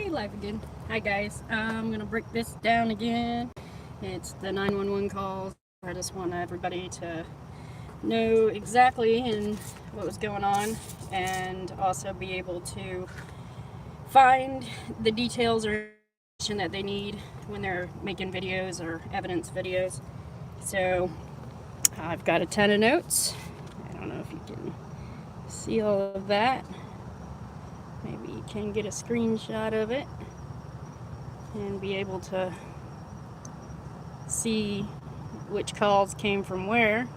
Live again. Hi guys, I'm gonna break this down again. It's the 911 calls. I just want everybody to know exactly what was going on, and also be able to find the details or information that they need when they're making videos or evidence videos. So I've got a ton of notes. I don't know if you can see all of that. Maybe you can get a screenshot of it and be able to see which calls came from where.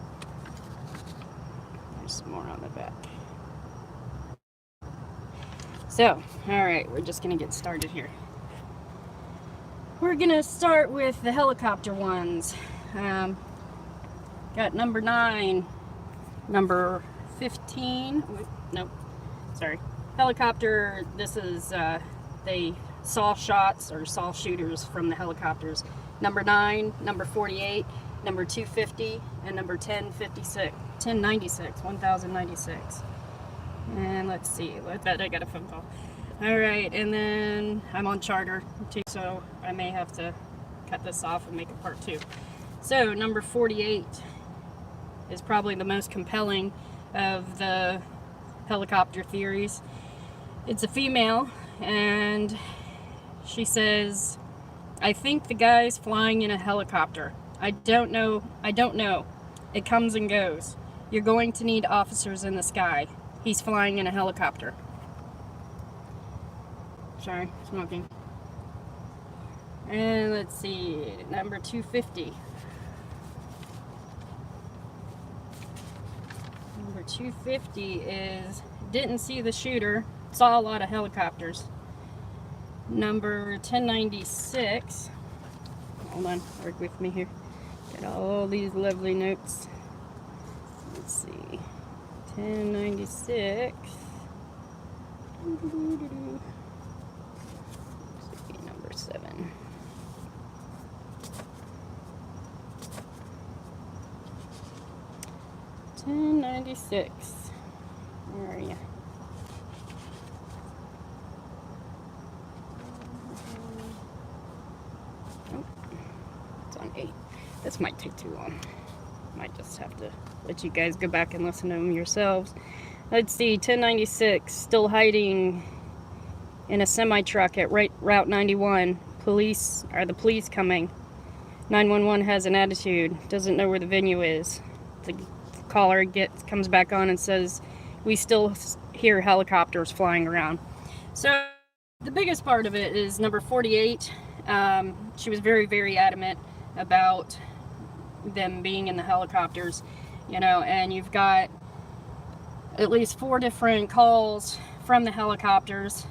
There's some more on the back. So, alright, we're just going to get started here. We're going to start with the helicopter ones. Got number 9, number 15, nope, sorry. Helicopter, this is, they saw shots or saw shooters from the helicopters. Number 9, number 48, number 250, and number 1096. And let's see, I got a phone call. Alright, and then I'm on charter too, so I may have to cut this off and make it part 2. So, number 48 is probably the most compelling of the helicopter theories. It's a female, and she says, I think the guy's flying in a helicopter. I don't know. It comes and goes. You're going to need officers in the sky. He's flying in a helicopter. Sorry, smoking. And let's see, number 250. Number 250 is, didn't see the shooter, saw a lot of helicopters. Number 1096, hold on, work with me here. Got all these lovely notes. Let's see, 1096. Let's see, number 7. $10.96. Where are you? Oh, it's on 8. This might take too long. Might just have to let you guys go back and listen to them yourselves. Let's see, 1096, still hiding in a semi-truck at Route 91. The police coming. 911 has an attitude, doesn't know where the venue is. The caller comes back on and says, we still hear helicopters flying around. So the biggest part of it is number 48. She was very, very adamant about them being in the helicopters, you know, and you've got at least 4 different calls from the helicopters,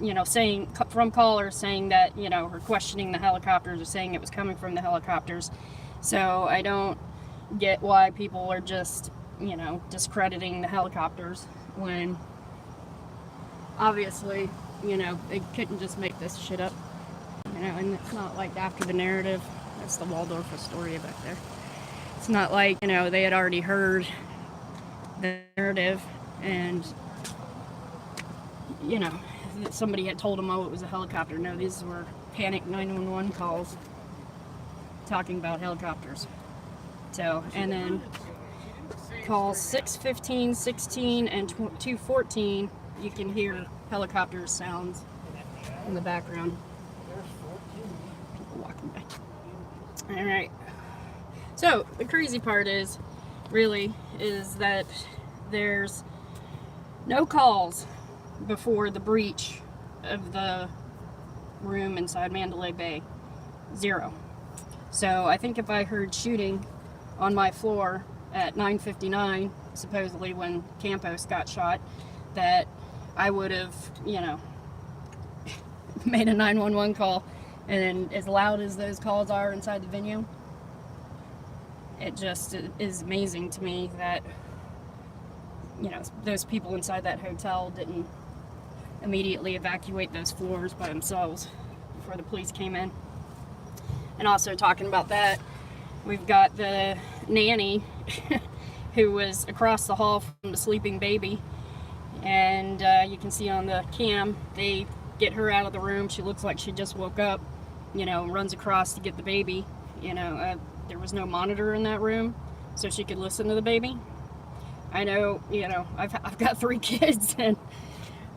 you know, from callers saying that, you know, or questioning the helicopters or saying it was coming from the helicopters. So I don't get why people are just, you know, discrediting the helicopters when obviously, you know, they couldn't just make this shit up, you know. And it's not like after the narrative. That's the Waldorf Astoria back there. It's not like, you know, they had already heard the narrative and, you know, somebody had told them, oh, it was a helicopter. No, these were panic 911 calls talking about helicopters. So, and then calls 6, 15, 16, and 214, you can hear helicopter sounds in the background. People walking by. Alright. So, the crazy part is that there's no calls before the breach of the room inside Mandalay Bay. 0. So, I think if I heard shooting on my floor at 9:59, supposedly when Campos got shot, that I would have, you know, made a 911 call. And as loud as those calls are inside the venue, it just is amazing to me that, you know, those people inside that hotel didn't immediately evacuate those floors by themselves before the police came in. And also talking about that, we've got the nanny who was across the hall from the sleeping baby, and you can see on the cam they get her out of the room. She looks like she just woke up, you know, runs across to get the baby. You know, there was no monitor in that room, so she could listen to the baby. I know, you know, I've got 3 kids, and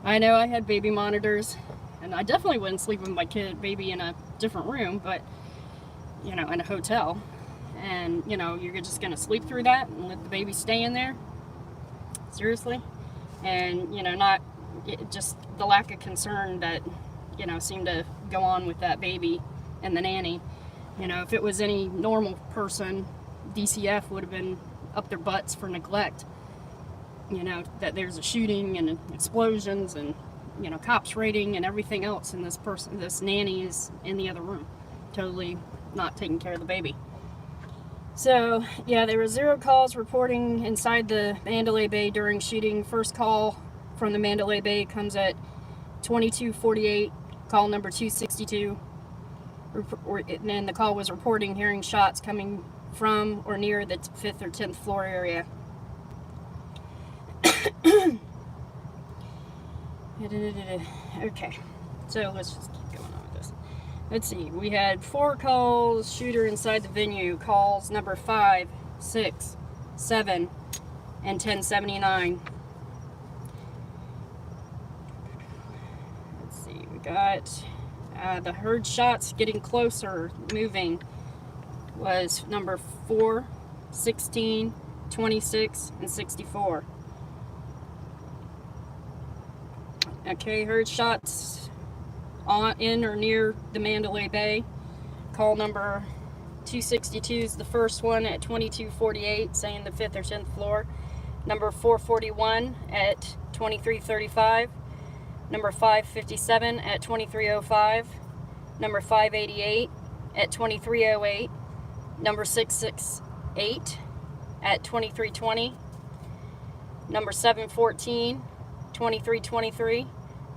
I know I had baby monitors, and I definitely wouldn't sleep with my baby in a different room, but, you know, in a hotel. And, you know, you're just going to sleep through that and let the baby stay in there? Seriously? And, you know, not just the lack of concern that, you know, seemed to go on with that baby and the nanny. You know, if it was any normal person, DCF would have been up their butts for neglect. You know, that there's a shooting and explosions and, you know, cops raiding and everything else, and this nanny is in the other room, totally not taking care of the baby. So, yeah, there were 0 calls reporting inside the Mandalay Bay during shooting. First call from the Mandalay Bay comes at 22:48, call number 262. And the call was reporting hearing shots coming from or near the 5th or 10th floor area. Okay, so let's just keep going on with this. Let's see, we had 4 calls, shooter inside the venue, calls number 5, 6, 7, and 1079. Let's see, we got the heard shots getting closer, moving, was number 4, 16, 26, and 64. Okay, heard shots in or near the Mandalay Bay. Call number 262 is the first one at 22:48, saying the 5th or 10th floor. Number 441 at 23:35. Number 557 at 23:05. Number 588 at 23:08. Number 668 at 23:20. Number 714, 23:23.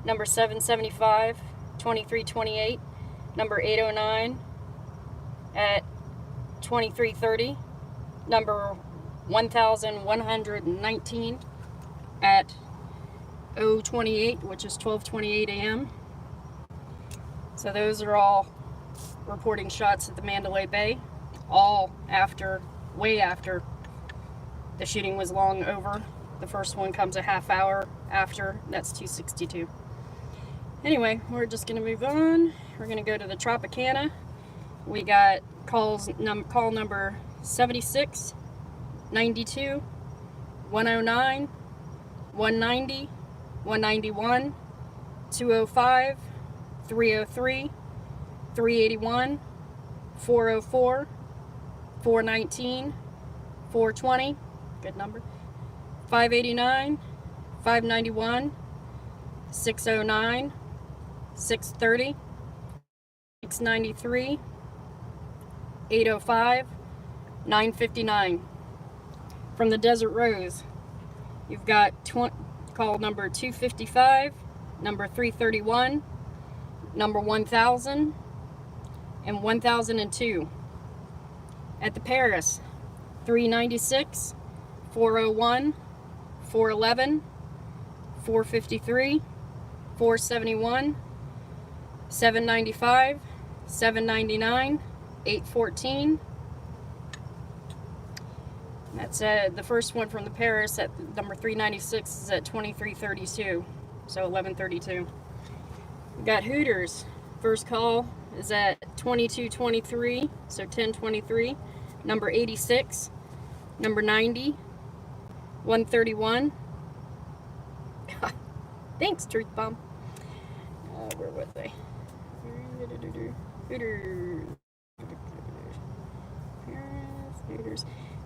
Number 775, 23:28. Number 809 at 23:30. Number 1119 at 028, which is 12:28 a.m. So those are all reporting shots at the Mandalay Bay, all after, way after the shooting was long over. The first one comes a half hour after. That's 262. Anyway, we're just going to move on. We're going to go to the Tropicana. We got call number 76, 92, 109, 190, 191, 205, 303, 381, 404, 419, 420, good number, 589, 591, 609, 630, 693, 805, 959. From the Desert Rose, you've got call number 255, number 331, number 1000, and 1002. At the Paris, 396, 401, 411, 453, 471, 795, 799, 814. That's the first one from the Paris at number 396 is at 2332, so 1132. We got Hooters. First call is at 2223, so 1023. Number 86, number 90, 131. Thanks, Truth Bomb. Where was they?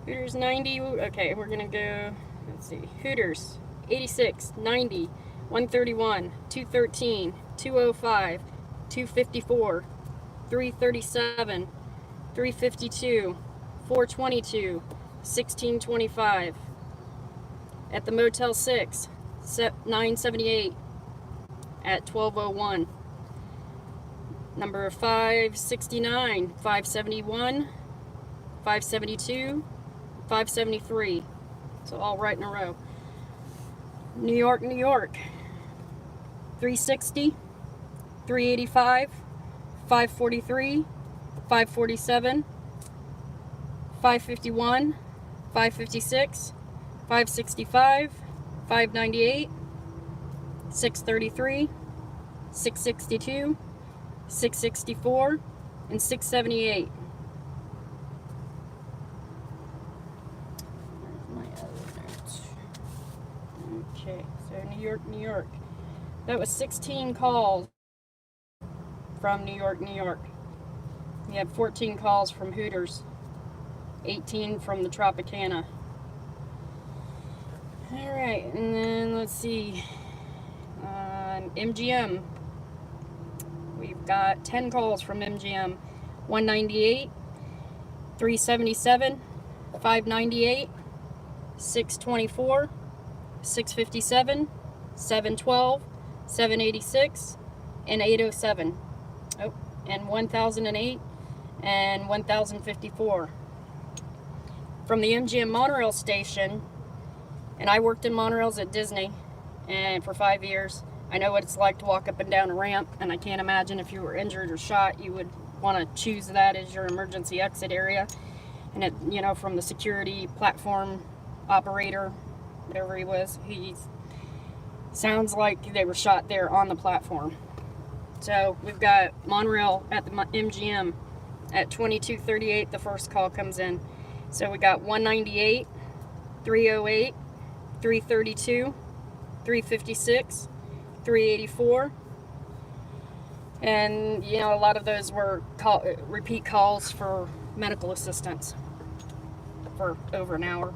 Hooters 90. Okay, we're gonna go. Let's see. Hooters 86, 90, 131, 213, 205, 254, 337, 352, 422, 1625. At the Motel 6, 978 at 1201. Number 569, 571, 572, 573. So all right in a row. New York, New York. 360, 385, 543, 547, 551, 556, 565, 598, 633, 662, 664, and 678. Where's my other notes? Okay, so New York, New York. That was 16 calls from New York, New York. We had 14 calls from Hooters, 18 from the Tropicana. Alright, and then let's see. MGM. We've got 10 calls from MGM. 198, 377, 598, 624, 657, 712, 786, and 807. Oh, and 1008 and 1054. From the MGM monorail station, and I worked in monorails at Disney and for 5 years. I know what it's like to walk up and down a ramp, and I can't imagine if you were injured or shot, you would want to choose that as your emergency exit area. And it, you know, from the security platform operator, whatever he was, he sounds like they were shot there on the platform. So we've got monorail at the MGM at 22:38. The first call comes in. So we got 198, 308, 332, 356, 384, and you know, a lot of those were repeat calls for medical assistance for over an hour.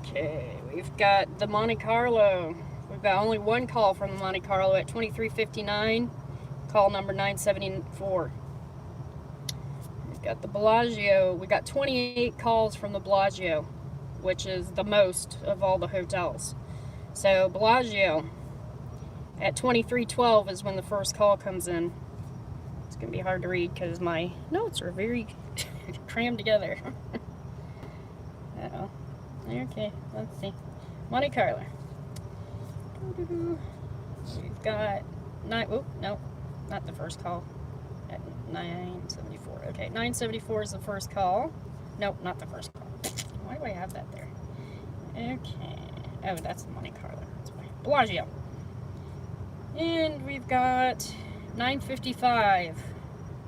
Okay, we've got the Monte Carlo. We've got only one call from the Monte Carlo at 23:59, call number 974. We've got the Bellagio. We got 28 calls from the Bellagio, which is the most of all the hotels. So Bellagio at 23:12 is when the first call comes in. It's going to be hard to read because my notes are very crammed together. Uh-oh. Okay, let's see. Monte Carlo. We've got oh, no, not the first call. At 974. Okay, 974 is the first call. Nope, not the first call. Why do I have that there? Okay. Oh, that's the Monte Carlo. That's why. Bellagio. And we've got 955,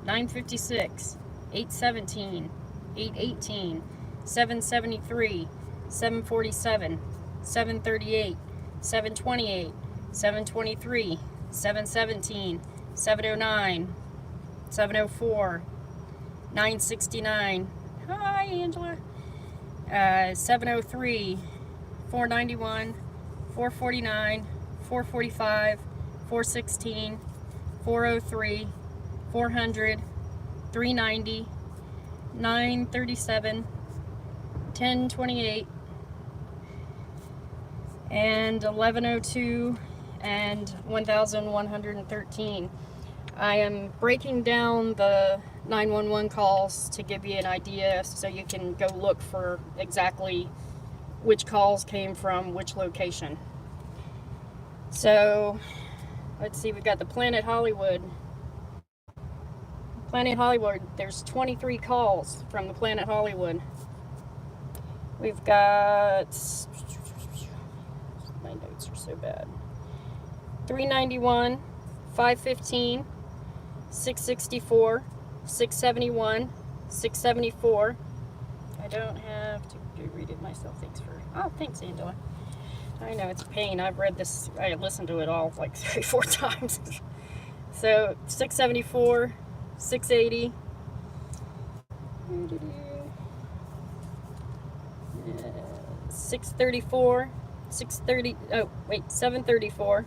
956, 817, 818, 773, 747, 738, 728, 723, 717, 709, 704, 969. Hi, Angela. 703, 491, 449, 445, 416, 403, 400, 390, 937, 1028, and 1102, and 1113. I am breaking down the 911 calls to give you an idea so you can go look for exactly which calls came from which location. So let's see, we've got the Planet Hollywood. Planet Hollywood, there's 23 calls from the Planet Hollywood. We've got, my notes are so bad, 391, 515, 664, 671, 674. I don't have to read it myself. Thanks, Angela. I know it's a pain. I've read this, I listened to it all like 3-4 times. So 674, 680, 634, 630, 734,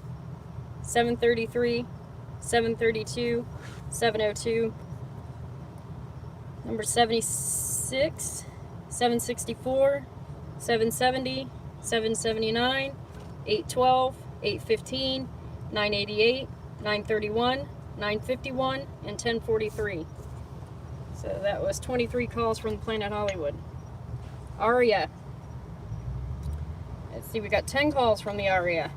733, 732, 702, number 76, 764, 770, 779, 812, 815, 988, 931, 951, and 1043. So that was 23 calls from the Planet Hollywood. Aria. Let's see, we got 10 calls from the Aria.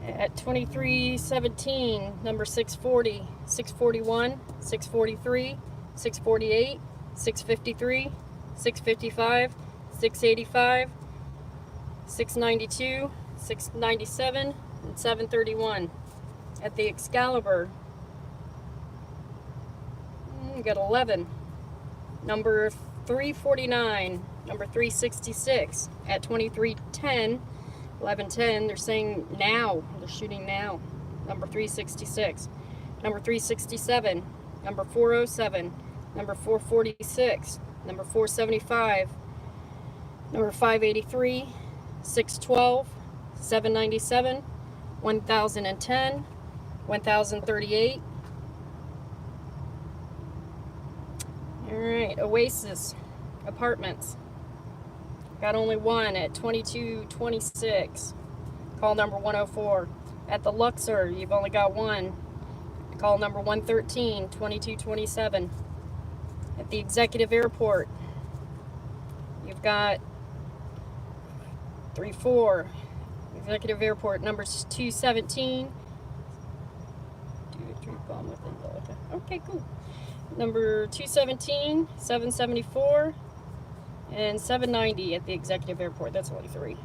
At 2317, number 640, 641, 643, 648, 653, 655, 685, 692, 697, and 731. At the Excalibur, you got 11. Number 349, number 366. At 2310, 1110, they're saying now. They're shooting now. Number 366. Number 367. Number 407. Number 446. Number 475. Number 583. 612. 797. 1010. 1038. Alright, Oasis Apartments. Got only one at 2226. Call number 104. At the Luxor, you've only got one. Call number 113, 2227. At the Executive Airport, you've got 34. Executive Airport, numbers 217. Okay, cool. Number 217, 774. And 790 at the Executive Airport. That's only 3.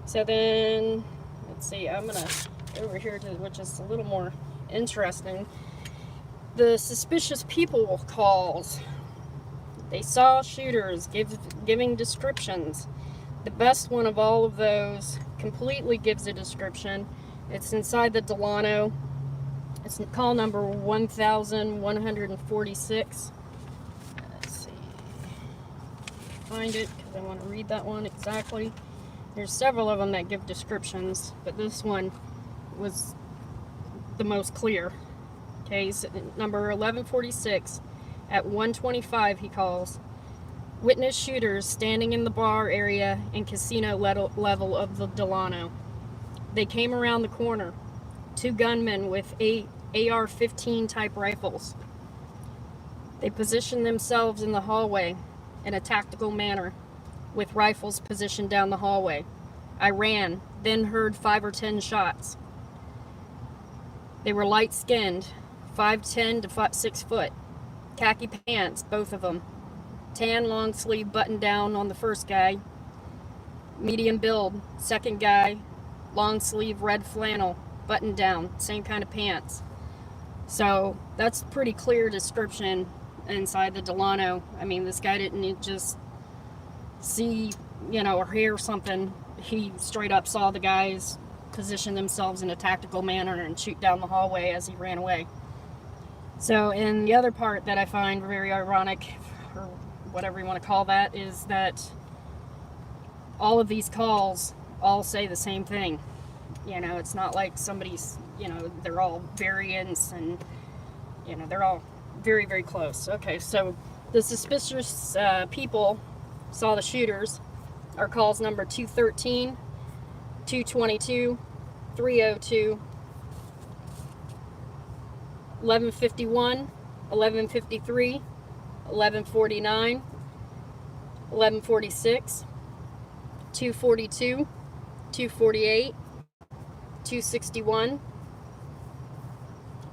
So then, let's see, I'm going to go over here to which is a little more interesting. The suspicious people calls. They saw shooters giving descriptions. The best one of all of those completely gives a description. It's inside the Delano. It's call number 1146. Find it because I want to read that one exactly. There's several of them that give descriptions, but this one was the most clear. Okay, so number 1146 at 125 he calls. Witness shooters standing in the bar area and casino level of the Delano. They came around the corner. 2 gunmen with AR-15 type rifles. They positioned themselves in the hallway in a tactical manner, with rifles positioned down the hallway. I ran, then heard 5 or 10 shots. They were light-skinned, 5'10" to 6 foot, khaki pants, both of them, tan long sleeve button down on the first guy, medium build, second guy, long sleeve red flannel, button down, same kind of pants. So that's a pretty clear description inside the Delano. I mean, this guy didn't just see, or hear something. He straight up saw the guys position themselves in a tactical manner and shoot down the hallway as he ran away. So, and the other part that I find very ironic, or whatever you want to call that, is that all of these calls all say the same thing. It's not like somebody's, they're all variants and, they're all very, very close. Okay, so the suspicious people saw the shooters. Our calls number 213, 222, 302, 1151, 1153, 1149, 1146, 242, 248, 261,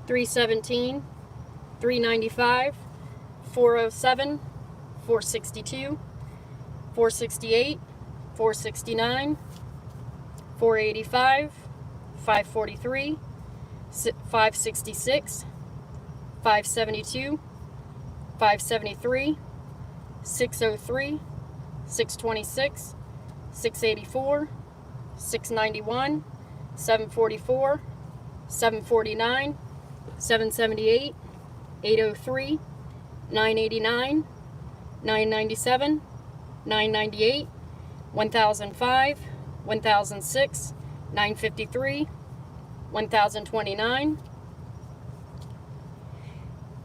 317, 395, 407, 462, 468, 469, 485, 543, 566, 572, 573, 603, 626, 684, 691, 744, 749, 778, 803, 989, 997, 998, 1005, 1006, 953, 1029,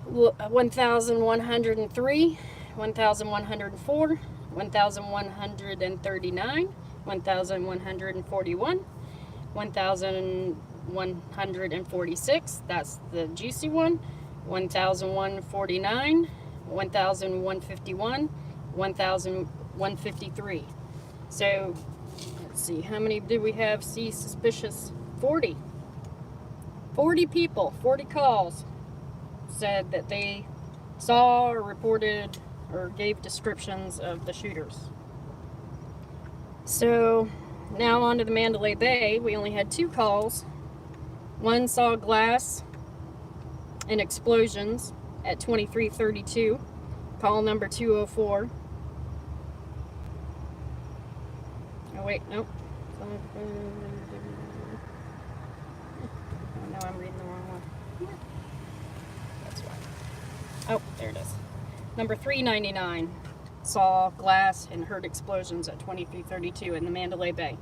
1103, 1104, 1139, 1141, 1146, that's the juicy one, 1149, 1151, 1153. So let's see, how many did we have? See suspicious 40 people, 40 calls said that they saw or reported or gave descriptions of the shooters. So now on to the Mandalay Bay. We only had 2 calls. One saw glass and explosions at 2332, call number 204. Oh wait, nope. Oh no, I'm reading the wrong one. That's why. Oh, there it is. Number 399 saw glass and heard explosions at 2332 in the Mandalay Bay.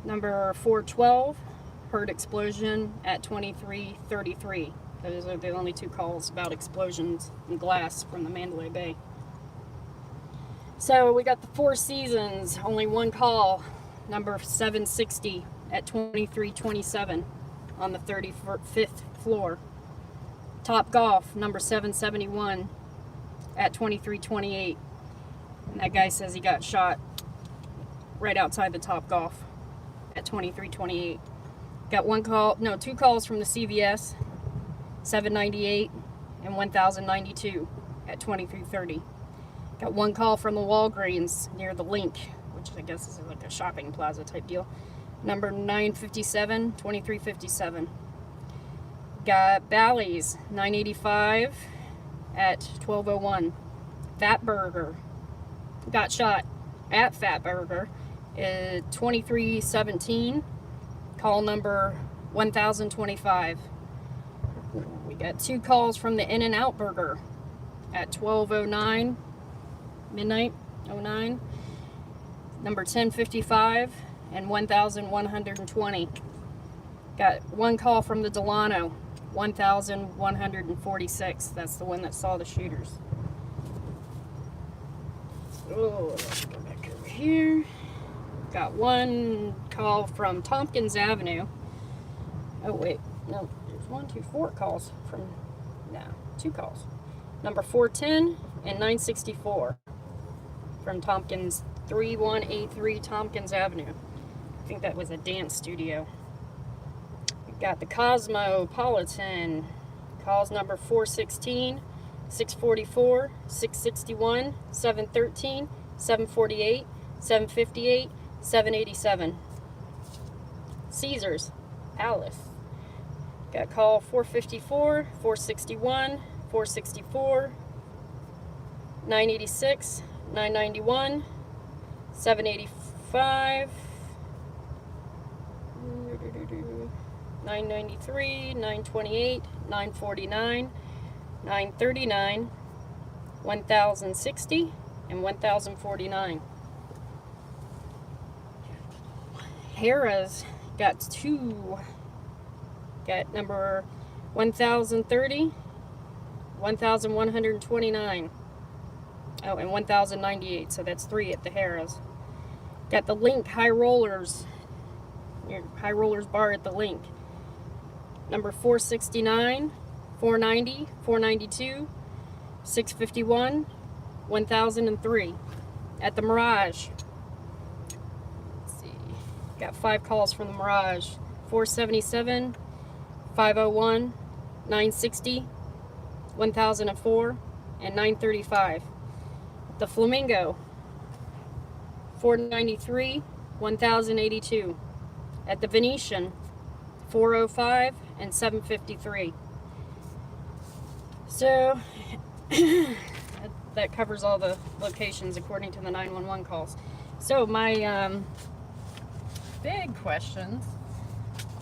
Number 412 heard explosion at 2333. Those are the only 2 calls about explosions and glass from the Mandalay Bay. So we got the Four Seasons, only 1 call, number 760 at 2327 on the 35th floor. Top Golf, number 771 at 2328. And that guy says he got shot right outside the Top Golf at 2328. Got 2 calls from the CVS, 798 and 1092 at 2330. Got 1 call from the Walgreens near the Link, which I guess is like a shopping plaza type deal. Number 957, 2357. Got Bally's, 985 at 1201. Fat Burger got shot at Fat Burger at 2317, call number 1025. We got 2 calls from the In-N-Out Burger at 1209, midnight 09, number 1055 and 1120. Got 1 call from the Delano, 1146. That's the one that saw the shooters. Oh, let's go back over here. Got 1 call from Tompkins Avenue. Oh wait, no, there's 4 calls from, no, 2 calls. Number 410 and 964 from Tompkins, 3183 Tompkins Avenue. I think that was a dance studio. We got the Cosmopolitan, calls number 416, 644, 661, 713, 748, 758, 787. Caesars, Alice. Got call 454, 461, 464, 986, 991, 785, 993, 928, 949, 939, 1060, and 1049. Harrah's got 2. Got number 1030, 1129. Oh, and 1098, so that's 3 at the Harrah's. Got the Link High Rollers, High Rollers Bar at the Link. Number 469, 490, 492, 651, 1003. At the Mirage. Let's see. Got 5 calls from the Mirage. 477, 501, 960, 1004, and 935. The Flamingo, 493, 1082. At the Venetian, 405 and 753. So that covers all the locations according to the 911 calls. So my big questions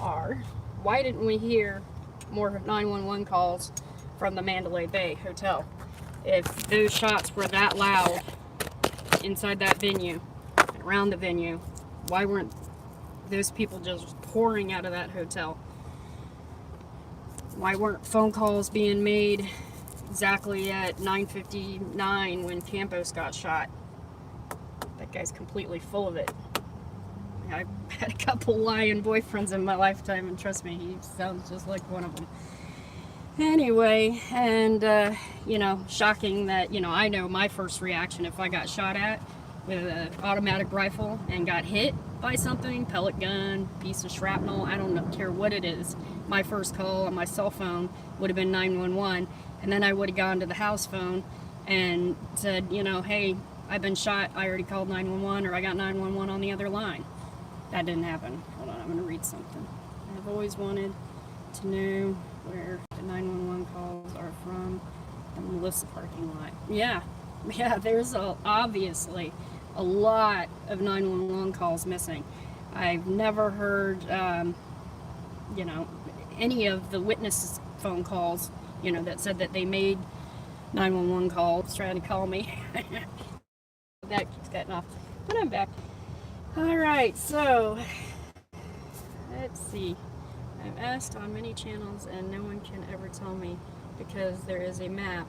are, why didn't we hear more 911 calls from the Mandalay Bay Hotel? If those shots were that loud inside that venue, around the venue, why weren't those people just pouring out of that hotel? Why weren't phone calls being made exactly at 9:59 when Campos got shot? That guy's completely full of it. I've had a couple lying boyfriends in my lifetime, and trust me, he sounds just like one of them. Anyway, and, shocking that, I know my first reaction if I got shot at with an automatic rifle and got hit by something, pellet gun, piece of shrapnel, I don't care what it is. My first call on my cell phone would have been 911, and then I would have gone to the house phone and said, you know, hey, I've been shot, I already called 911, or I got 911 on the other line. That didn't happen. Hold on, I'm going to read something. I've always wanted to know where the 911 calls are from the Melissa parking lot. Yeah, there's obviously a lot of 911 calls missing. I've never heard, you know, any of the witnesses' phone calls, you know, that said that they made 911 calls trying to call me. That keeps cutting off, but I'm back. Alright, so let's see. I've asked on many channels and no one can ever tell me because there is a map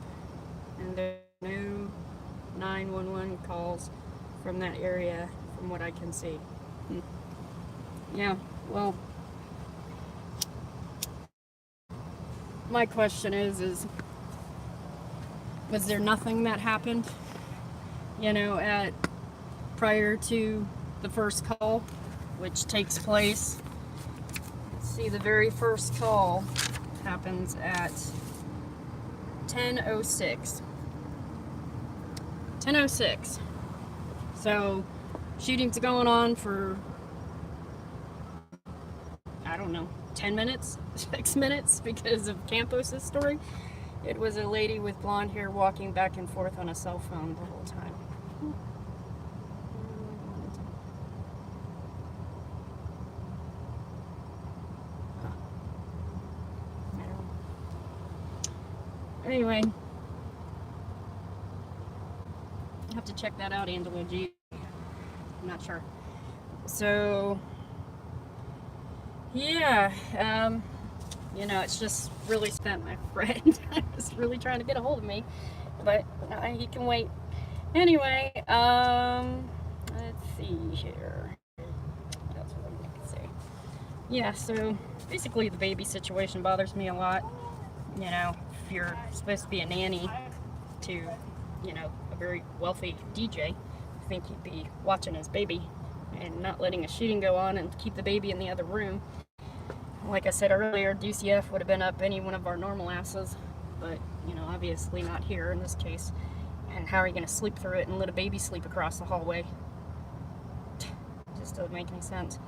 and there are no 911 calls from that area from what I can see. Yeah, well, my question is was there nothing that happened, you know, prior to the first call, which takes place, let's see, the very first call happens at 10:06. 10:06. So, shooting's going on for, I don't know, 10 minutes, 6 minutes because of Campos' story. It was a lady with blonde hair walking back and forth on a cell phone the whole time. Anyway, I have to check that out, Angela G. I'm not sure. So, yeah, you know, it's just really spent my friend. was really trying to get a hold of me, but he can wait. Anyway, let's see here. That's what I'm going to say. Yeah, so basically the baby situation bothers me a lot. You know, if you're supposed to be a nanny to, you know, a very wealthy DJ, I think you'd be watching his baby and not letting a shooting go on and keep the baby in the other room. Like I said earlier, DCF would have been up any one of our normal asses, but, you know, obviously not here in this case. And how are you going to sleep through it and let a baby sleep across the hallway? It just doesn't make any sense.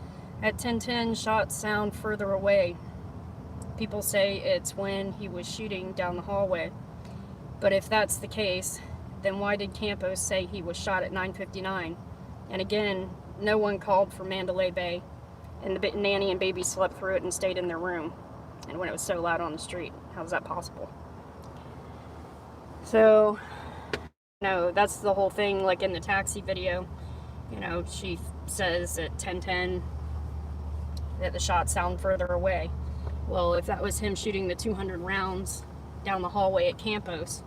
At 10:10, shots sound further away. People say it's when he was shooting down the hallway. But if that's the case, then why did Campos say he was shot at 9:59? And again, no one called for Mandalay Bay, and the nanny and baby slept through it and stayed in their room. And when it was so loud on the street, how is that possible? So, no, that's the whole thing. Like in the taxi video, you know, she says at 10:10 that the shots sound further away. Well, if that was him shooting the 200 rounds down the hallway at Campos,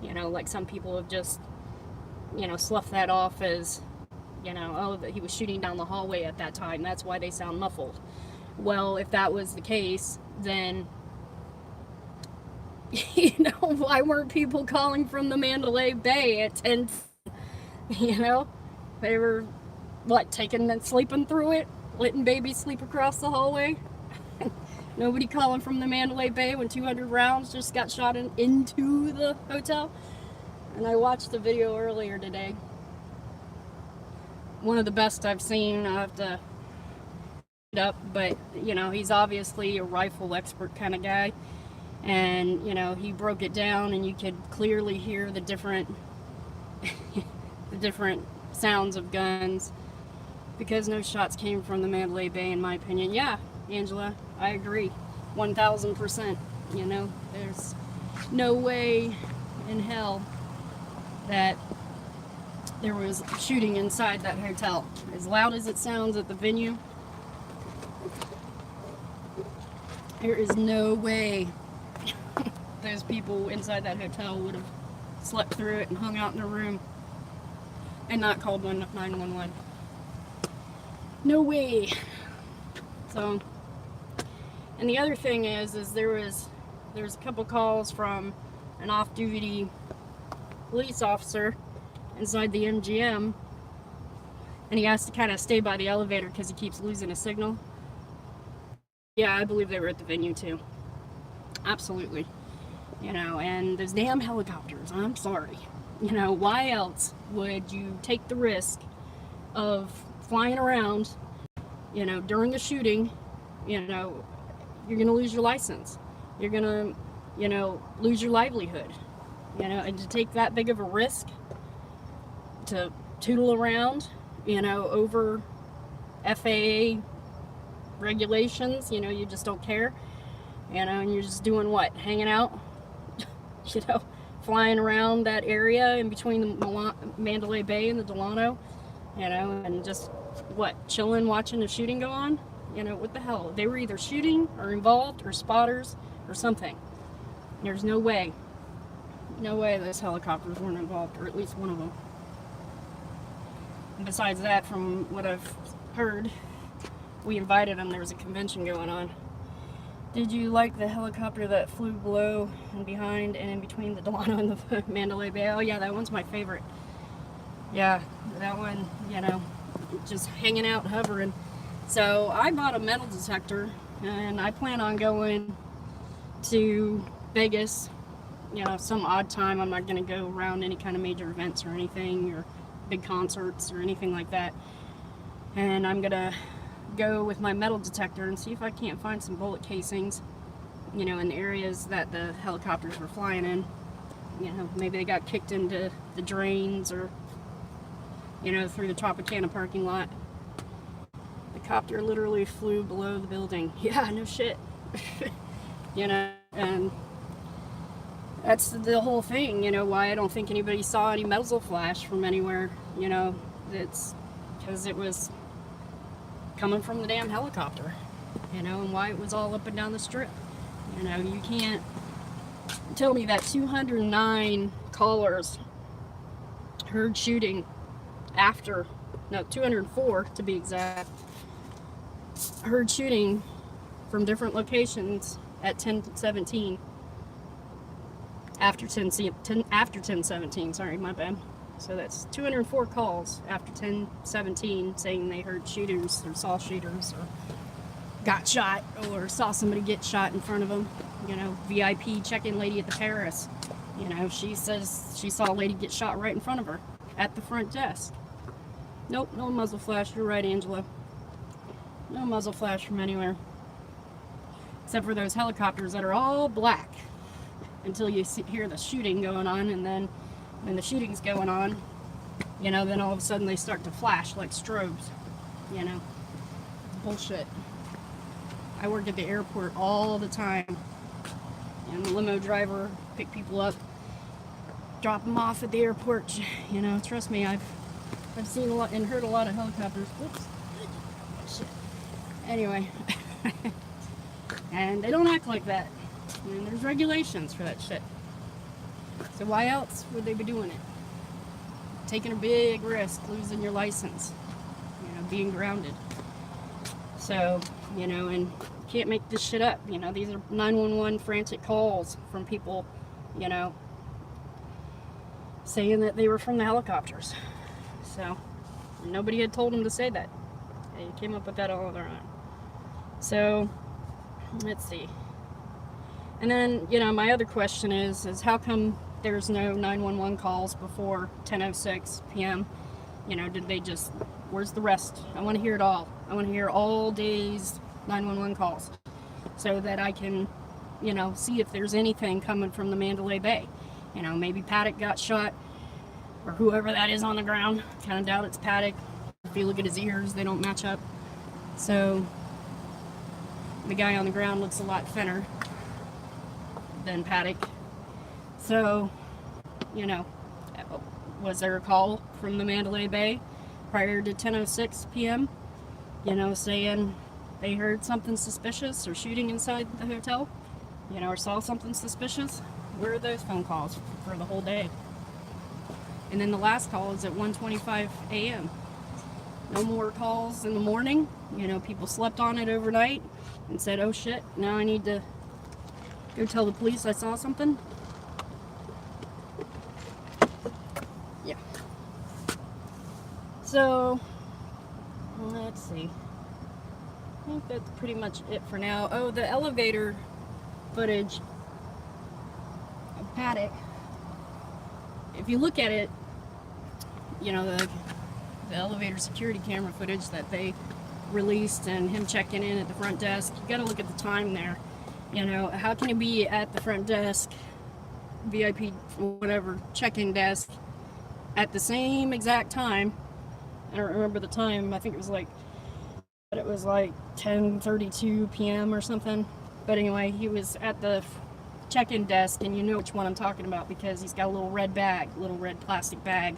you know, like some people have just, you know, sloughed that off as, you know, oh, that he was shooting down the hallway at that time. That's why they sound muffled. Well, if that was the case, then, you know, why weren't people calling from the Mandalay Bay at 10? You know, they were, what, taking and sleeping through it? Letting babies sleep across the hallway? Nobody calling from the Mandalay Bay when 200 rounds just got shot into the hotel? And I watched the video earlier today. One of the best I've seen. I have to it up, but, you know, he's obviously a rifle expert kind of guy. And, you know, he broke it down and you could clearly hear the different the different sounds of guns because no shots came from the Mandalay Bay, in my opinion. Yeah, Angela, I agree 1000%. You know, there's no way in hell that there was shooting inside that hotel. As loud as it sounds at the venue, there is no way those people inside that hotel would have slept through it and hung out in their room and not called 911. No way. So, and the other thing is there's a couple calls from an off-duty police officer inside the MGM and he has to kind of stay by the elevator because he keeps losing his signal. Yeah, I believe they were at the venue too. Absolutely. You know, and those damn helicopters, I'm sorry. You know, why else would you take the risk of flying around, you know, during a shooting? You know, you're going to lose your license. You're going to, you know, lose your livelihood. You know, and to take that big of a risk to tootle around, you know, over FAA regulations, you know, you just don't care. You know, and you're just doing what? Hanging out? You know, flying around that area in between the Mandalay Bay and the Delano, you know, and just, what, chilling, watching the shooting go on? You know, what the hell? They were either shooting or involved or spotters or something. There's no way those helicopters weren't involved, or at least one of them. And besides that, from what I've heard, we invited them. There was a convention going on. Did you like the helicopter that flew below and behind and in between the Delano and the Mandalay Bay? Oh yeah, that one's my favorite. Yeah, that one, you know, just hanging out, hovering. So I bought a metal detector, and I plan on going to Vegas, you know, some odd time. I'm not going to go around any kind of major events or anything, or big concerts or anything like that. And I'm going to go with my metal detector and see if I can't find some bullet casings, you know, in the areas that the helicopters were flying in. You know, maybe they got kicked into the drains, or, you know, through the Tropicana parking lot. The copter literally flew below the building. Yeah, no shit. You know, and that's the whole thing, you know, why I don't think anybody saw any muzzle flash from anywhere. You know, it's because it was coming from the damn helicopter, you know, and why it was all up and down the strip. You know, you can't tell me that 209 callers heard shooting after, no, 204 to be exact, heard shooting from different locations at 10:17, after 10:17, sorry, my bad. So that's 204 calls after 10:17 saying they heard shooters or saw shooters or got shot or saw somebody get shot in front of them. You know, VIP check-in lady at the Paris, you know, she says she saw a lady get shot right in front of her at the front desk. Nope, no muzzle flash. You're right, Angela. No muzzle flash from anywhere. Except for those helicopters that are all black until you hear the shooting going on, and then when the shooting's going on, you know, then all of a sudden they start to flash like strobes, you know. Bullshit. I work at the airport all the time, and the limo driver pick people up, drop them off at the airport. You know, trust me, I've seen a lot and heard a lot of helicopters. Whoops. Shit. Anyway, and they don't act like that. I mean, there's regulations for that shit. So why else would they be doing it? Taking a big risk, losing your license, you know, being grounded. So, you know, and you can't make this shit up. You know, these are 911 frantic calls from people, you know, saying that they were from the helicopters. So, nobody had told them to say that. They came up with that all on their own. So, let's see. And then, you know, my other question is how come there's no 911 calls before 10:06 p.m.? You know, did they just, where's the rest? I want to hear it all. I want to hear all days 911 calls so that I can, you know, see if there's anything coming from the Mandalay Bay. You know, maybe Paddock got shot, or whoever that is on the ground. Kind of doubt it's Paddock. If you look at his ears, they don't match up. So the guy on the ground looks a lot thinner than Paddock. So, you know, was there a call from the Mandalay Bay prior to 10:06 p.m., you know, saying they heard something suspicious or shooting inside the hotel, you know, or saw something suspicious? Where are those phone calls for the whole day? And then the last call is at 1:25 a.m. No more calls in the morning. You know, people slept on it overnight and said, oh shit, now I need to go tell the police I saw something. Yeah. So, let's see. I think that's pretty much it for now. Oh, the elevator footage of Paddock. If you look at it, you know, the elevator security camera footage that they released and him checking in at the front desk, you gotta look at the time there. You know, how can he be at the front desk, VIP, whatever, check-in desk, at the same exact time? I don't remember the time. I think it was like 10:32 p.m. or something. But anyway, he was at the check-in desk, and you know which one I'm talking about because he's got a little red plastic bag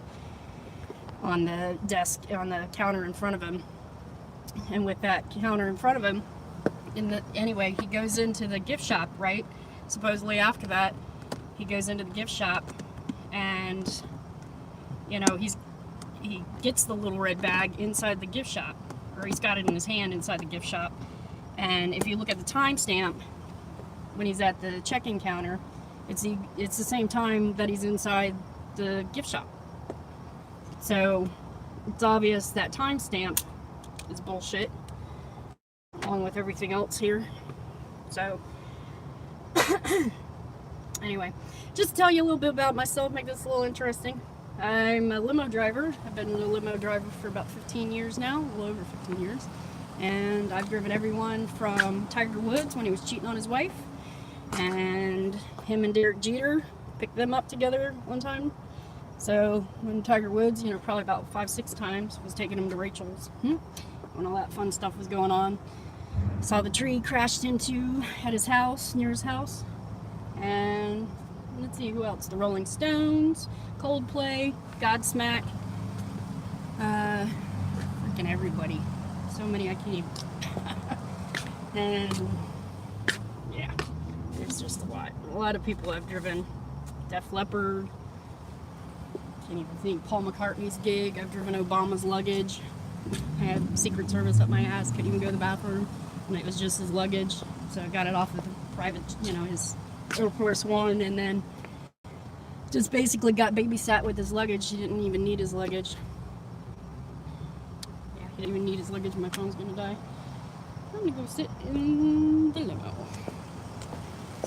on the desk, on the counter in front of him. And with that counter in front of him, anyway, he goes into the gift shop, right? Supposedly after that, he goes into the gift shop, and you know, he gets the little red bag inside the gift shop, or he's got it in his hand inside the gift shop. And if you look at the timestamp when he's at the check-in counter, it's the same time that he's inside the gift shop. So it's obvious that timestamp is bullshit, along with everything else here. So anyway, just to tell you a little bit about myself, make this a little interesting. I'm a limo driver. I've been a limo driver for about 15 years now, a little over 15 years. And I've driven everyone from Tiger Woods when he was cheating on his wife, and him and Derek Jeter picked them up together one time. So when Tiger Woods, you know, probably about 5-6 times, was taking him to Rachel's when all that fun stuff was going on. Saw the tree crashed into at his house, near his house. And let's see who else. The Rolling Stones, Coldplay, Godsmack, freaking everybody. So many I can't even. And yeah, there's just a lot. A lot of people I've driven. Def Leppard. Can't even think. Paul McCartney's gig. I've driven Obama's luggage. I had Secret Service up my ass. Couldn't even go to the bathroom. And it was just his luggage. So I got it off of the private, you know, his Air Force One, and then just basically got babysat with his luggage. He didn't even need his luggage. Yeah, he didn't even need his luggage. My phone's gonna die. I'm gonna go sit in the limo.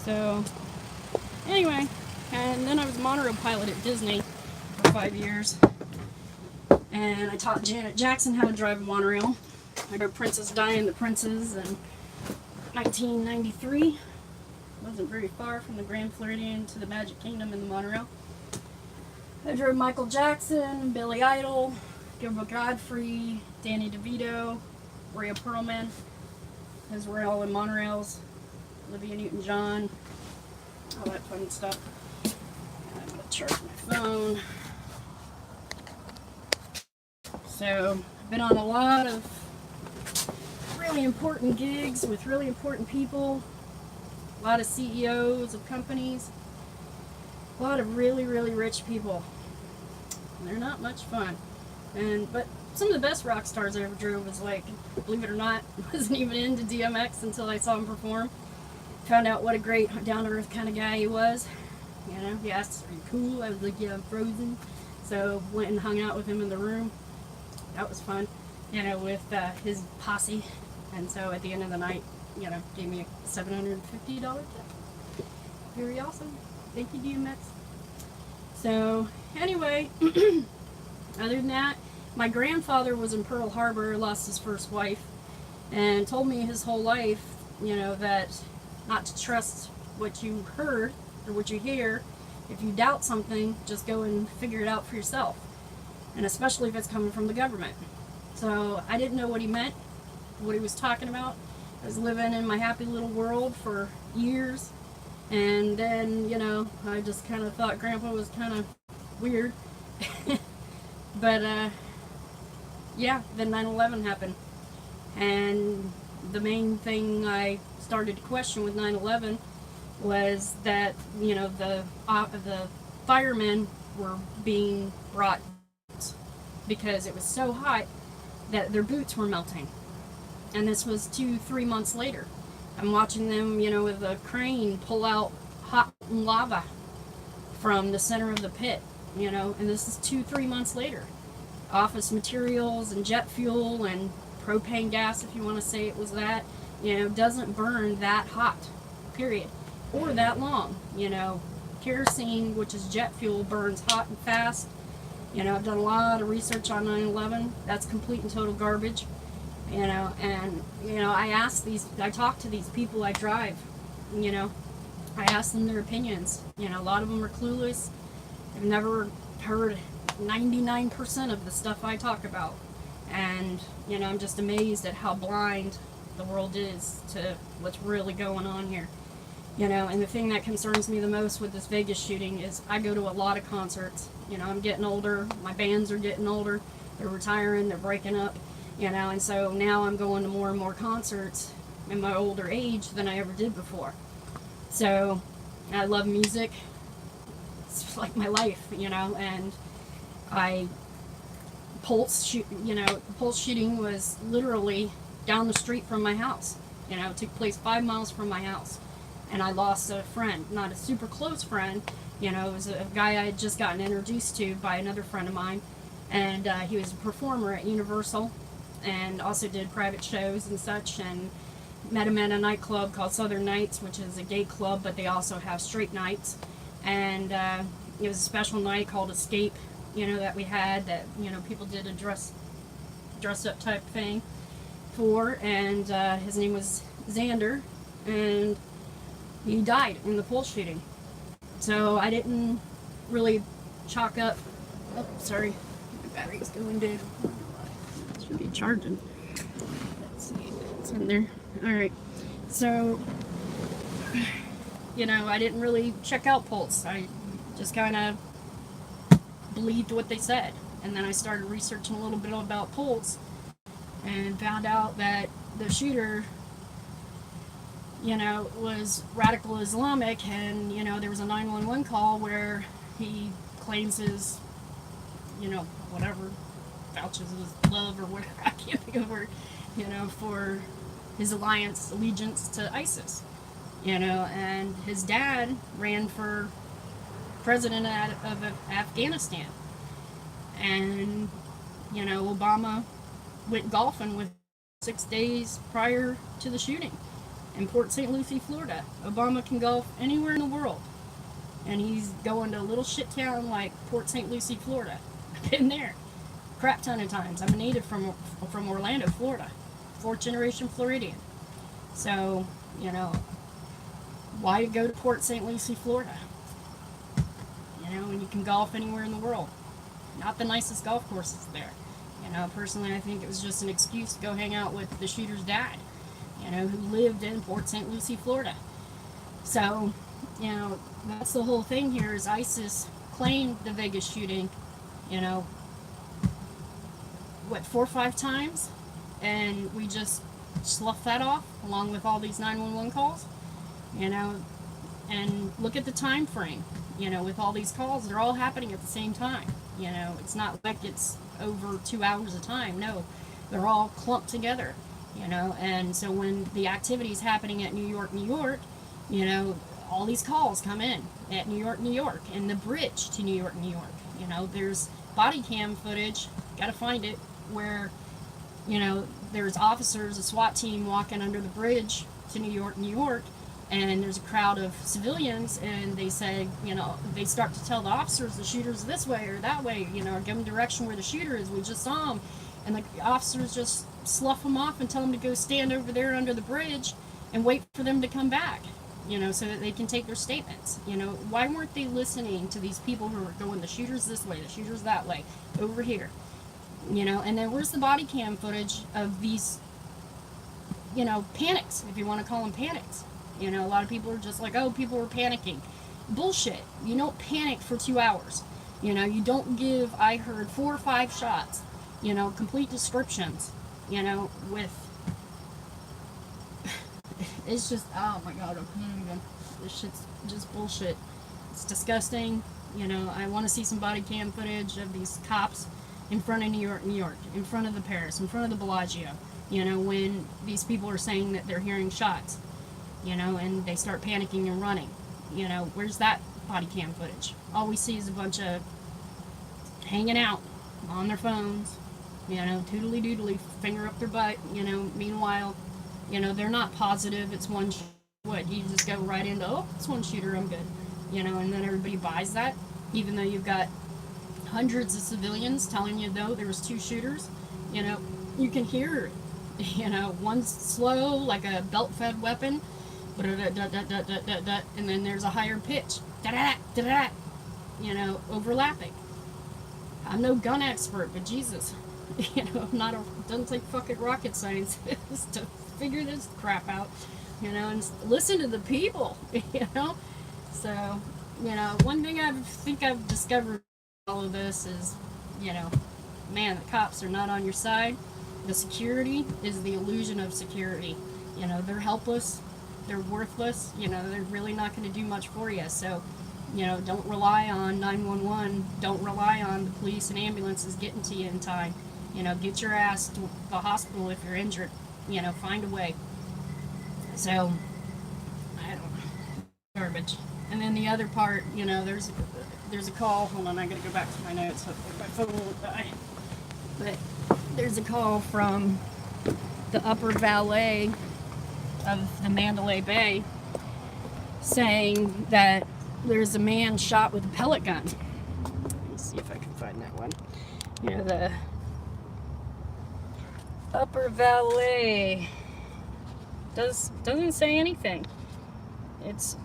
So anyway, and then I was a monorail pilot at Disney for 5 years, and I taught Janet Jackson how to drive a monorail. I drove Princess Diana the Princess in 1993. Wasn't very far from the Grand Floridian to the Magic Kingdom in the monorail. I drove Michael Jackson, Billy Idol, Gilbert Godfrey, Danny DeVito, Rhea Perlman, because we're all in monorails, Olivia Newton-John, all that fun stuff. And I'm going to charge my phone. So I've been on a lot of really important gigs with really important people. A lot of CEOs of companies, a lot of really, really rich people. And they're not much fun. But some of the best rock stars I ever drove was, like, believe it or not, wasn't even into DMX until I saw him perform. Found out what a great down-to-earth kind of guy he was. You know, he asked, "Are you cool?" I was like, "Yeah, I'm frozen." So went and hung out with him in the room. That was fun, you know, with his posse. And so at the end of the night, you know, gave me a $750 tip. Very awesome. Thank you, DMX. So, anyway, other than that, my grandfather was in Pearl Harbor, lost his first wife, and told me his whole life, you know, that not to trust what you heard or what you hear. If you doubt something, just go and figure it out for yourself. And especially if it's coming from the government. So, I didn't know what he meant, what he was talking about. I was living in my happy little world for years, and then, you know, I just kind of thought Grandpa was kind of weird. But yeah, then 9/11 happened, and the main thing I started to question with 9/11 was that, you know, the firemen were being brought because it was so hot that their boots were melting. And this was 2-3 months later. I'm watching them, you know, with a crane pull out hot lava from the center of the pit, you know, and this is 2-3 months later. Office materials and jet fuel and propane gas, if you want to say it was that, doesn't burn that hot, period, or that long. Kerosene, which is jet fuel, burns hot and fast. I've done a lot of research on 9/11. That's complete and total garbage. I talk to these people I drive, I ask them their opinions. A lot of them are clueless. They've never heard 99% of the stuff I talk about. And, I'm just amazed at how blind the world is to what's really going on here. And the thing that concerns me the most with this Vegas shooting is I go to a lot of concerts. I'm getting older. My bands are getting older. They're retiring. They're breaking up. And so now I'm going to more and more concerts in my older age than I ever did before. So I love music. It's like my life, and Pulse shooting was literally down the street from my house. It took place 5 miles from my house. And I lost a friend, not a super close friend. It was a guy I had just gotten introduced to by another friend of mine. And he was a performer at Universal and also did private shows and such. And met him at a nightclub called Southern Nights, which is a gay club, but they also have straight nights. And it was a special night called Escape, that we had that, people did a dress up type thing for. And his name was Xander. And he died in the Pulse shooting. So I didn't really chalk up. Oh, sorry. My battery's going dead. It should be charging. Let's see. It's in there. Alright. So, I didn't really check out Pulse. I just kind of believed what they said. And then I started researching a little bit about Pulse and found out that the shooter was radical Islamic, and, there was a 911 call where he claims his, whatever, vouches his love or whatever, I can't think of the word, for his allegiance to ISIS, and his dad ran for president of Afghanistan, and, Obama went golfing with 6 days prior to the shooting. In Port St. Lucie, Florida. Obama can golf anywhere in the world. And he's going to a little shit town like Port St. Lucie, Florida. I've been there crap ton of times. I'm a native from Orlando, Florida. 4th generation Floridian. So, why go to Port St. Lucie, Florida? When you can golf anywhere in the world. Not the nicest golf courses there. Personally, I think it was just an excuse to go hang out with the shooter's dad. Who lived in Port St. Lucie, Florida. So, that's the whole thing here is ISIS claimed the Vegas shooting, 4 or 5 times? And we just sloughed that off along with all these 911 calls, and look at the time frame, with all these calls, they're all happening at the same time. It's not like it's over 2 hours of time. No, they're all clumped together. And so when the activity is happening at New York, all these calls come in at New York, and the bridge to New York. There's body cam footage, gotta find it, where, there's officers, a SWAT team walking under the bridge to New York, and there's a crowd of civilians, and they say, they start to tell the officers the shooter's this way or that way, or give them direction where the shooter is. We just saw him. And the officers just slough them off and tell them to go stand over there under the bridge and wait for them to come back, so that they can take their statements. Why weren't they listening to these people who were going, the shooter's this way, the shooter's that way, over here? And then where's the body cam footage of these, panics, if you want to call them panics? A lot of people are just like, oh, people were panicking. Bullshit. You don't panic for 2 hours. You don't give, I heard, 4 or 5 shots. Complete descriptions, with, it's just, oh my god, I can't even, this shit's just bullshit. It's disgusting. I want to see some body cam footage of these cops in front of New York, in front of the Paris, in front of the Bellagio, when these people are saying that they're hearing shots, and they start panicking and running. Where's that body cam footage? All we see is a bunch of hanging out on their phones, You know, toodly doodly, finger up their butt. You know, meanwhile, you know, they're not positive. It's one. What you just go right into? Oh, it's one shooter. I'm good. You know, and then everybody buys that, even though you've got hundreds of civilians telling you no, there was two shooters. You know, you can hear, you know, one's slow like a belt-fed weapon, and then there's a higher pitch, you know, overlapping. I'm no gun expert, but Jesus, you know, I'm not a, doesn't take fucking rocket science to figure this crap out, you know, and listen to the people, you know. So, you know, one thing I think I've discovered all of this is, you know, man, the cops are not on your side. The security is the illusion of security. You know, they're helpless, they're worthless, you know, they're really not going to do much for you. So, you know, don't rely on 911, don't rely on the police and ambulances getting to you in time. You know, get your ass to the hospital if you're injured. You know, find a way. So, I don't know. Garbage. And then the other part, you know, there's a call. Hold on, I gotta go back to my notes. My phone will die. But there's a call from the upper valet of the Mandalay Bay saying that there's a man shot with a pellet gun. Let me see if I can find that one. You know, the upper valet doesn't say anything. It's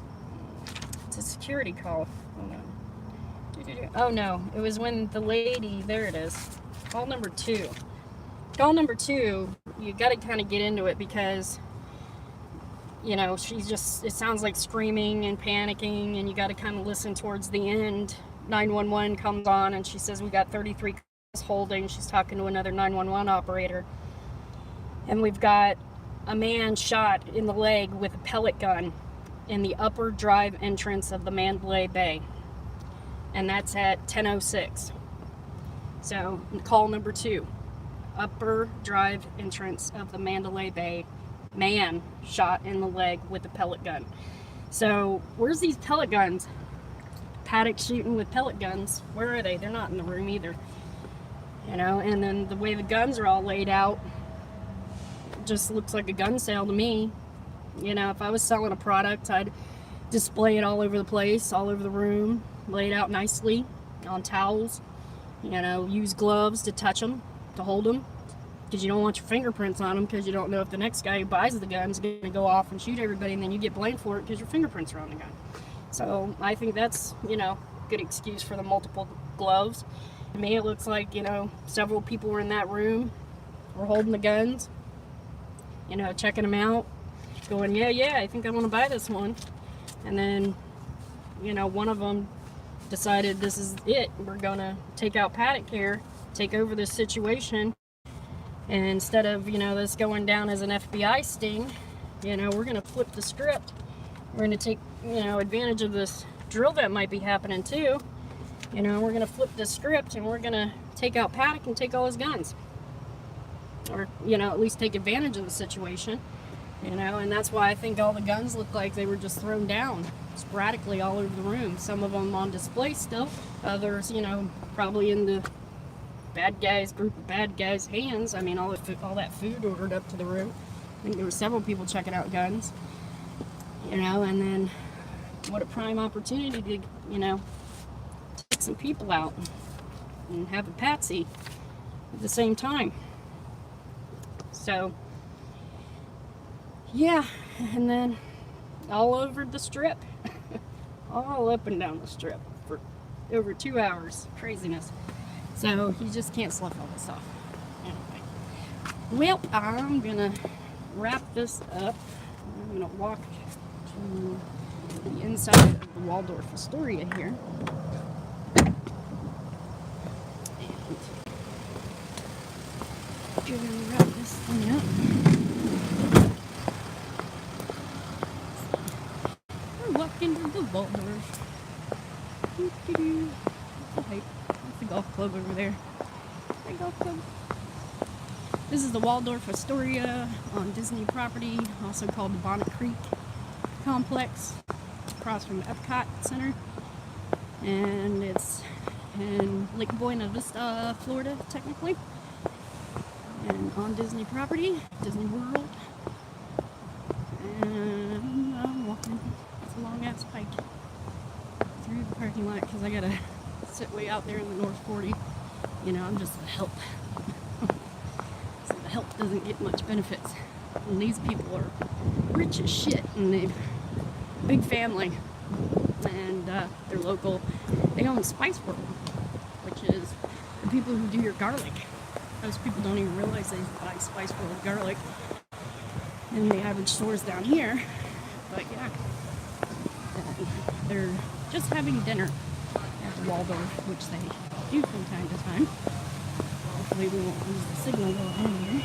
a security call. Hold on. Oh no, it was when the lady, there it is. Call number 2. Call number 2, you gotta kind of get into it because, you know, she's just, it sounds like screaming and panicking, and you gotta kind of listen towards the end. 911 comes on and she says, we got 33 calls holding. She's talking to another 911 operator. And we've got a man shot in the leg with a pellet gun in the upper drive entrance of the Mandalay Bay. And that's at 10:06. So, call number 2. Upper drive entrance of the Mandalay Bay. Man shot in the leg with a pellet gun. So, where's these pellet guns? Paddock shooting with pellet guns. Where are they? They're not in the room either. You know, and then the way the guns are all laid out, just looks like a gun sale to me. You know, if I was selling a product, I'd display it all over the place, all over the room, lay it out nicely on towels. You know, use gloves to touch them, to hold them, because you don't want your fingerprints on them, because you don't know if the next guy who buys the gun is going to go off and shoot everybody, and then you get blamed for it because your fingerprints are on the gun. So I think that's, you know, good excuse for the multiple gloves. To me, it looks like, you know, several people were in that room, were holding the guns, you know, checking them out, going, yeah, I think I want to buy this one. And then, you know, one of them decided this is it. We're going to take out Paddock here, take over this situation. And instead of, you know, this going down as an FBI sting, you know, we're going to flip the script. We're going to take, you know, advantage of this drill that might be happening too. You know, we're going to flip the script and we're going to take out Paddock and take all his guns. Or, you know, at least take advantage of the situation. You know, and that's why I think all the guns look like they were just thrown down sporadically all over the room. Some of them on display still. Others, you know, probably in the group of bad guys' hands. I mean, all that food ordered up to the room. I think there were several people checking out guns. You know, and then what a prime opportunity to, you know, take some people out and have a patsy at the same time. So, yeah, and then all over the strip, all up and down the strip for over 2 hours. Craziness. So you just can't slough all this off. Anyway, well, I'm gonna wrap this up. I'm gonna walk to the inside of the Waldorf Astoria here. And gonna wrap this thing up. Into the Waldorf. That's the golf club over there. Hi, golf club. This is the Waldorf Astoria on Disney property, also called the Bonnet Creek Complex, across from Epcot Center. And it's in Lake Buena Vista, Florida, technically. and on Disney property, Disney World. And I'm walking this long ass pike through the parking lot because I gotta sit way out there in the North 40. You know, I'm just the help. So the help doesn't get much benefits. And these people are rich as shit and they've big family and they're local. They own Spice World, which is the people who do your garlic. Most people don't even realize they buy Spice World garlic in the average stores down here. But yeah, they're just having dinner at the Waldorf, which they do from time to time. Hopefully we won't lose the signal while I'm here.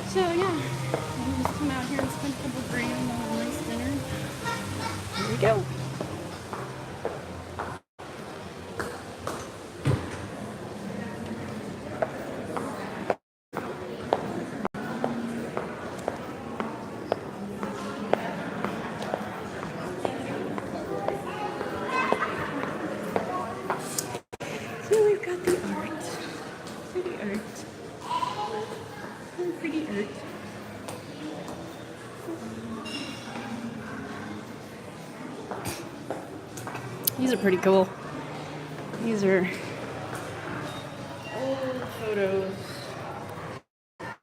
So yeah, we'll just come out here and spend a couple grand on a nice dinner. Here we go. So we've got the art. Pretty art. Pretty art. These are pretty cool. These are old photos.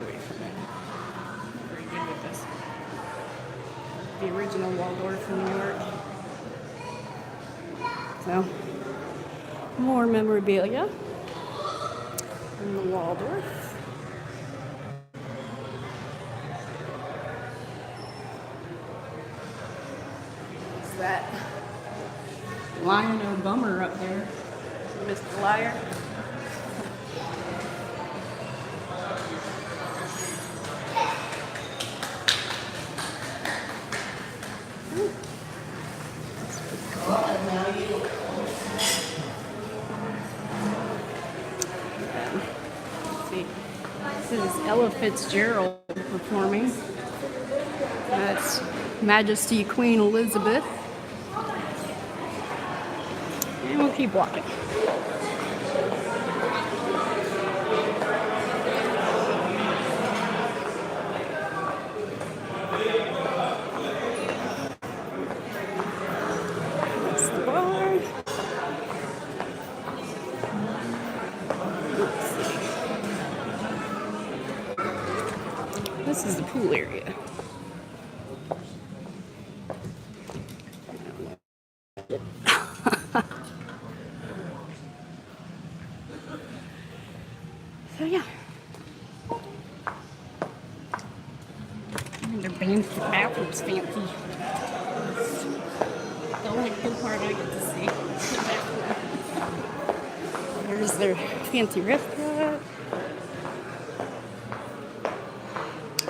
Away from it. Not very good with this. The original Waldorf in New York. So, more memorabilia from the Waldorf. What's that? Lion or bummer up there, Mr. Liar. Let's see. This is Ella Fitzgerald performing. That's Majesty Queen Elizabeth. And we'll keep walking. That's the bar. Let's see. This is the pool area. So yeah, and their bathroom's fancy. The only cool part I get to see is the bathroom. There's their fancy restaurant.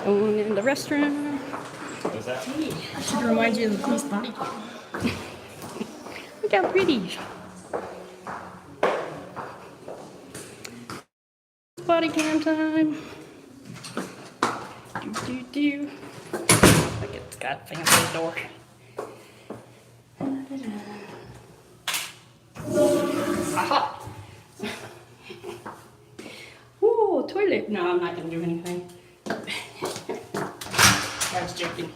Going in the restaurant. I should remind you of the police body cam. Look how pretty. Body cam time. Do. Look, it's got a fancy door. Aha! Ooh, toilet. No, I'm not gonna do anything. I was joking.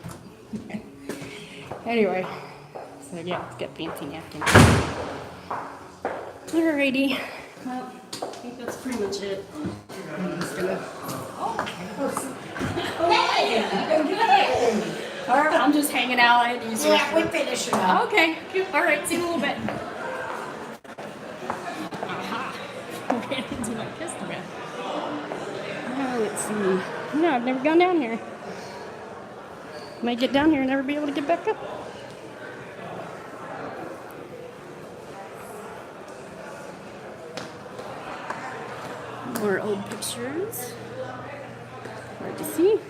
Anyway, so yeah, let's get fancy napkins. Alrighty. Well, I think that's pretty much it. I'm just gonna. Alright, I'm just hanging out. I had to use Yeah, we're finishing up. Okay. Alright, see you in a little bit. Aha. Ran into my pistol gun. Now let's see. No, I've never gone down here. Might get down here and never be able to get back up. More old pictures. Hard to see.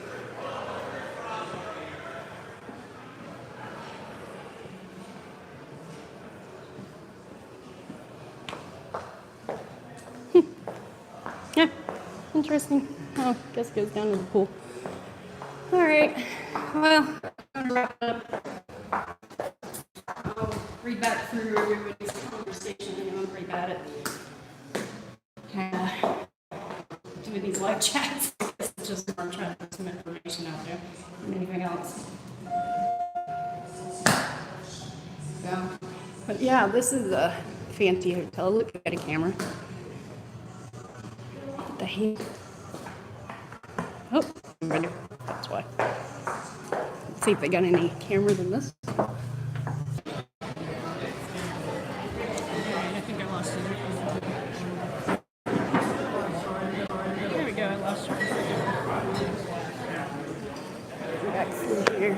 Yeah, interesting. Oh, guess it goes down to the pool. All right. Well, I'm gonna wrap it up. I'll read back through everybody's conversation. I know I'm pretty bad at live chats. It's just I'm trying to put some information out there and anything else. So, but yeah, this is a fancy hotel. Look at a camera. What the heck? Oh, that's why. Let's see if they got any cameras in this. I think I lost it. There we go, I lost it. Back through here.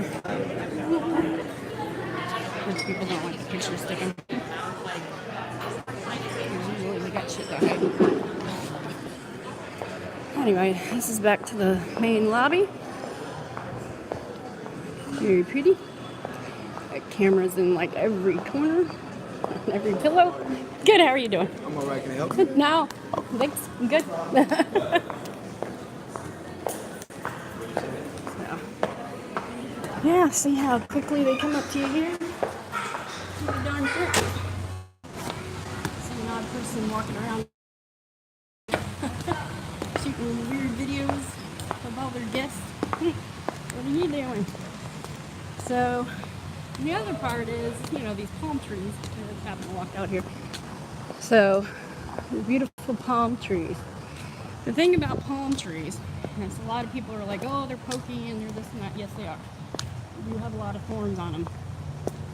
Those people don't like the picture sticking. Usually they got shit to hide. Anyway, this is back to the main lobby. Very pretty. Got cameras in like every corner, every pillow. Good, how are you doing? I'm alright, can I help you? No, thanks, I'm good. So, yeah, see how quickly they come up to you here? Pretty darn quick. Some odd person walking around shooting weird videos of all their guests. What are you doing? So, the other part is, you know, these palm trees. I just happened to walk out here. So, the beautiful palm trees. The thing about palm trees is a lot of people are like, oh, they're pokey and they're this and that. Yes, they are. They do have a lot of thorns on them.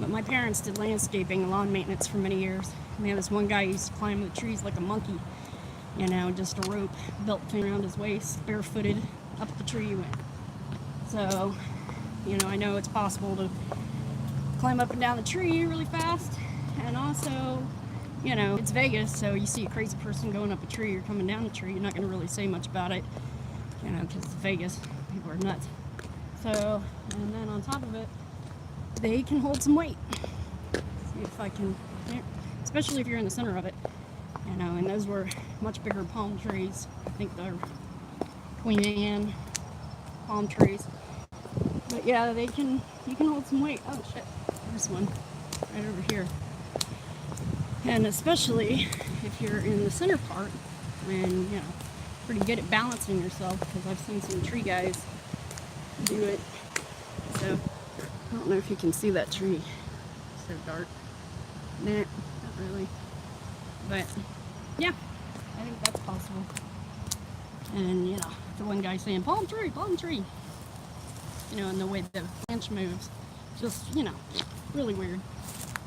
But my parents did landscaping and lawn maintenance for many years. And they had this one guy who used to climb the trees like a monkey. You know, just a rope built around his waist, barefooted, up the tree he went. So, you know, I know it's possible to climb up and down the tree really fast. And also, you know, it's Vegas, so you see a crazy person going up a tree or coming down a tree, you're not going to really say much about it, you know, because it's Vegas. People are nuts. So, and then on top of it, they can hold some weight. See if I can, especially if you're in the center of it, you know, and those were much bigger palm trees. I think they're Queen Anne palm trees. But yeah, you can hold some weight. Oh shit, there's one right over here. And especially if you're in the center part and, you know, pretty good at balancing yourself, because I've seen some tree guys do it. So, I don't know if you can see that tree. It's so dark. Nah, not really. But, yeah, I think that's possible. And, you know, the one guy saying, palm tree, you know, and the way the branch moves. Just, you know, really weird.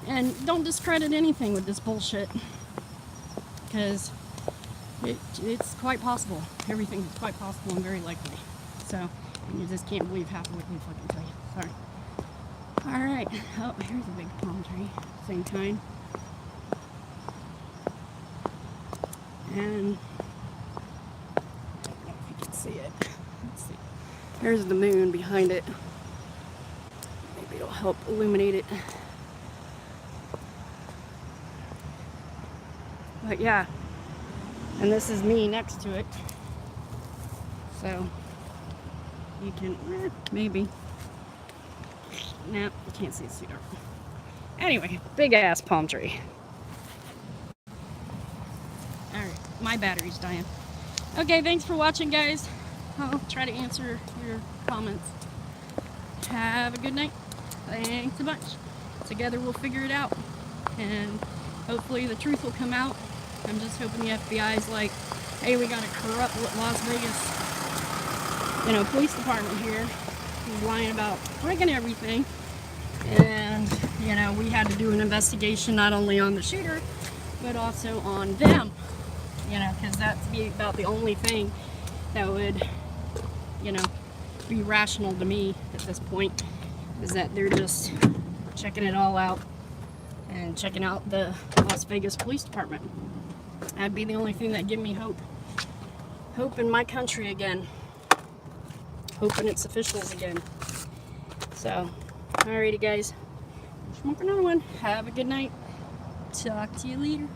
And don't discredit anything with this bullshit, because it's quite possible. Everything is quite possible and very likely. So, and you just can't believe half of what they fucking tell you. Sorry. Alright. Oh, here's a big palm tree. Same kind. And I don't know if you can see it. Let's see. There's the moon behind it. Maybe it'll help illuminate it. But yeah, and this is me next to it, so you can, maybe, no, you can't see, it's too dark. Anyway, big ass palm tree. Alright, my battery's dying. Okay, thanks for watching, guys. I'll try to answer your comments. Have a good night. Thanks a bunch. Together we'll figure it out, and hopefully the truth will come out. I'm just hoping the FBI is like, hey, we got a corrupt Las Vegas, you know, police department here who's lying about breaking everything. And, you know, we had to do an investigation not only on the shooter, but also on them. You know, because that's about the only thing that would, you know, be rational to me at this point, is that they're just checking it all out and checking out the Las Vegas Police Department. That'd be the only thing that give me hope. Hope in my country again. Hope in its officials again. So, alrighty guys. Smoke another one. Have a good night. Talk to you later.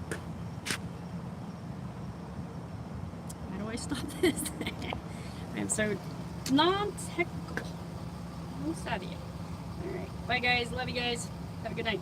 How do I stop this? I'm so non-technical. No savvy. Alright. Bye guys. Love you guys. Have a good night.